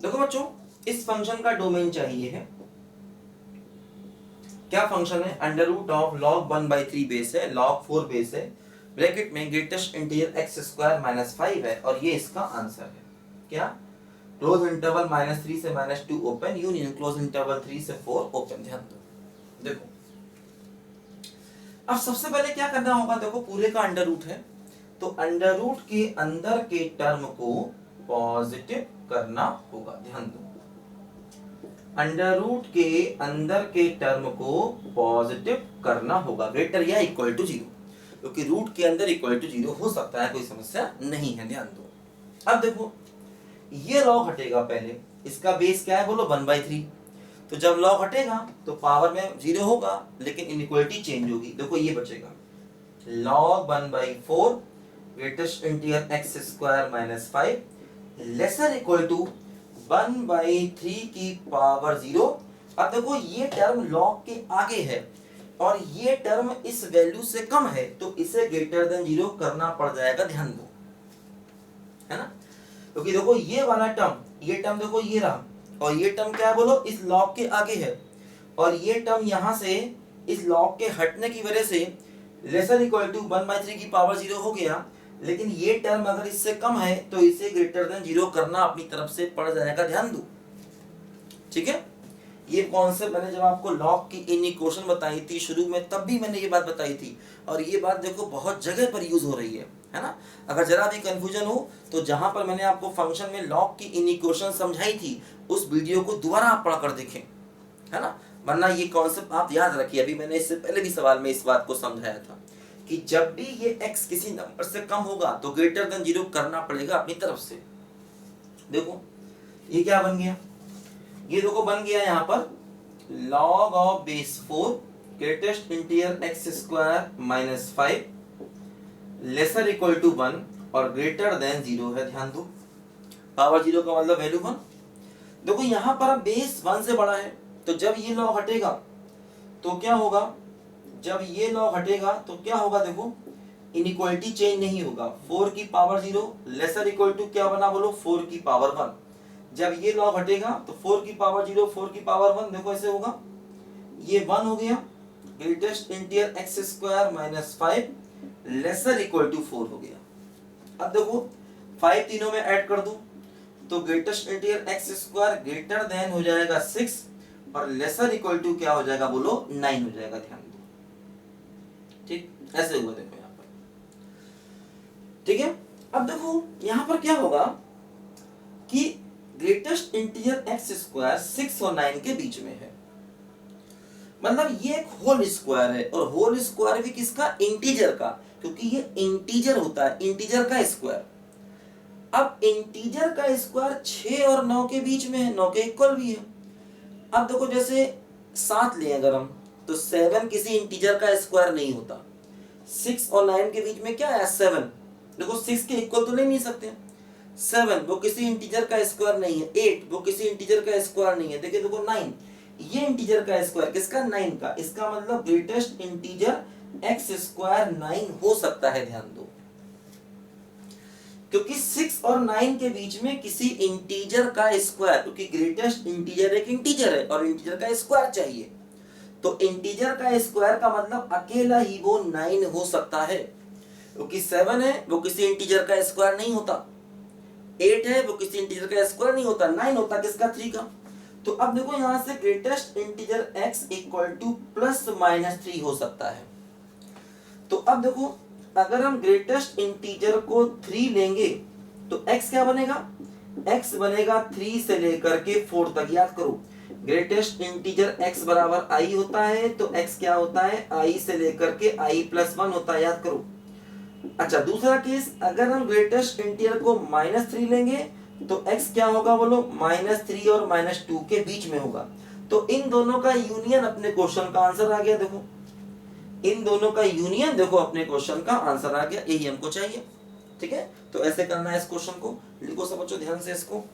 देखो बच्चों, इस फंक्शन का डोमेन चाहिए है, क्या फंक्शन है, under root of log 1/3 base है, log 4 बेस है, ब्रैकेट में greatest integer X square minus 5 है, और ये इसका आंसर है। क्या, क्लोज इंटरवल -3 से -2 ओपन, यूनियन क्लोज इंटरवल 3 से 4 ओपन। ध्यान दो, देखो अब सबसे पहले क्या करना होगा, देखो पूरे का अंडर रूट है, तो अंडर रूट के अंदर के टर्म को पॉजिटिव करना होगा। ध्यान दो, अंडर रूट के अंदर के टर्म को पॉजिटिव करना होगा, ग्रेटर या इक्वल टू 0, क्योंकि रूट के अंदर इक्वल टू 0 हो सकता है, कोई समस्या नहीं है। ध्यान दो, अब देखो ये लॉग हटेगा, पहले इसका बेस क्या है बोलो 1/3, तो जब लॉग हटेगा तो पावर में 0 होगा, लेकिन इनइक्वालिटी चेंज होगी। देखो ये बचेगा log 1/4 greatest integer X square minus 5 lesser equal to 1/3 की पावर 0। अब देखो ये टर्म लॉग के आगे है और ये टर्म इस वैल्यू से कम है, तो इसे ग्रेटर देन 0 करना पड़ जाएगा। ध्यान दो, है ना, क्योंकि देखो ये वाला टर्म, ये टर्म देखो ये रहा, और ये टर्म क्या है बोलो, इस लॉग के आगे है, और ये टर्म यहां से इस लॉग के हटने की वजह से लेसर इक्वल टू 1/3 की पावर 0 हो गया, लेकिन ये टर्म अगर इससे कम है तो इसे ग्रेटर देन 0 करना अपनी तरफ से पड़ जाएगा। ध्यान दो, ठीक है, ये कॉन्सेप्ट मैंने जब आपको लॉग की इक्वेशन बताई थी शुरू में, तब भी मैंने ये बात बताई थी, और ये बात देखो बहुत जगह पर यूज हो रही है ना। अगर जरा भी कंफ्यूजन हो तो जहां पर मैंने आपको फंक्शन में लॉग की इक्वेशन समझाई थी उस वीडियो को दोबारा आप पढ़कर देखें, है ना, वरना ये कॉन्सेप्ट आप याद रखिए। अभी मैंने इससे पहले भी सवाल में इस बात को समझाया था कि जब भी ये x किसी नंबर से कम होगा तो ग्रेटर देन 0 करना पड़ेगा अपनी तरफ से। देखो ये क्या बन गया, ये देखो बन गया यहाँ पर log of base 4 greatest integer X square minus 5 lesser equal to 1 और ग्रेटर देन 0 है। ध्यान दो, पावर 0 का मतलब वैल्यू 1। देखो यहाँ पर बेस 1 से बड़ा है, तो जब ये लॉग हटेगा तो क्या होगा, जब ये लॉग हटेगा तो क्या होगा, देखो इनइक्वालिटी चेंज नहीं होगा, 4 की पावर 0 लेसर इक्वल टू क्या बना बोलो 4 की पावर 1। जब ये लॉग हटेगा तो 4 की पावर 0 4 की पावर 1, देखो ऐसे होगा, ये 1 हो गया, greatest integer X square minus 5 lesser equal to 4 हो गया। अब देखो 5 तीनों में ऐड कर दो तो greatest integer X square greater than हो जाएगा 6 और लेसर इक्वल टू क्या हो जाएगा बोलो 9 हो जाएगा। ध्यान दो, ठीक, ऐसे हुआ देखो यहाँ पर, ठीक है। अब देखो यहाँ पर क्या होगा कि ग्रेटेस्ट इंटीजर एक्स स्क्वायर 6 और 9 के बीच में है, मतलब ये एक होल स्क्वायर है, और होल स्क्वायर भी किसका, इंटीजर का, क्योंकि ये इंटीजर होता है, इंटीजर का स्क्वायर। अब इंटीजर का स्क्वायर 6 और 9 के बीच में है, 9 के इक्वल भी है। अब देखो जैसे 7 लें अगर हम, तो 7 किसी इंटीजर का स्क्वायर नहीं होता, 6 और 9 के बीच में क्या है 7, देखो 6 के इक्वल तो नहीं मिल सकते, 7 वो किसी इंटीजर का स्क्वायर नहीं है, 8 वो किसी इंटीजर का स्क्वायर नहीं है, देखिए देखो 9 ये इंटीजर का स्क्वायर किसका, 9 का, इसका मतलब ग्रेटेस्ट इंटीजर एक्स स्क्वायर 9 हो सकता है। ध्यान दो, क्योंकि 6 और 9 के बीच में किसी इंटीजर का स्क्वायर, क्योंकि ग्रेटेस्ट इंटीजर एक इंटीजर है और इंटीजर का स्क्वायर चाहिए, तो इंटीजर का स्क्वायर का मतलब अकेला ही वो 9 हो सकता है, क्योंकि 7 है वो किसी इंटीजर का स्क्वायर नहीं होता, 8 है वो किसी इंटीजर का स्क्वायर नहीं होता, 9 होता किसका, 3 का। तो अब देखो यहां से greatest integer x equal to ±3 हो सकता है। तो अब देखो अगर हम ग्रेटेस्ट इंटीजर को 3 लेंगे तो x क्या बनेगा, x बनेगा 3 से लेकर के 4 तक। याद करो ग्रेटेस्ट इंटीजर x बराबर i होता है, तो x क्या होता है, i से लेकर के i+1 होता है, याद करो। अच्छा दूसरा केस, अगर हम ग्रेटेस्ट इंटीजर को -3 लेंगे तो x क्या होगा बोलो, -3 और -2 के बीच में होगा। तो इन दोनों का यूनियन अपने क्वेश्चन का आंसर आ गया। देखो इन दोनों का यूनियन देखो अपने क्वेश्चन का आंसर आ गया, यही हमको चाहिए। ठीक है, तो ऐसे करना है इस क्वेश्चन को, लिखो सब बच्चों ध्यान से इसको।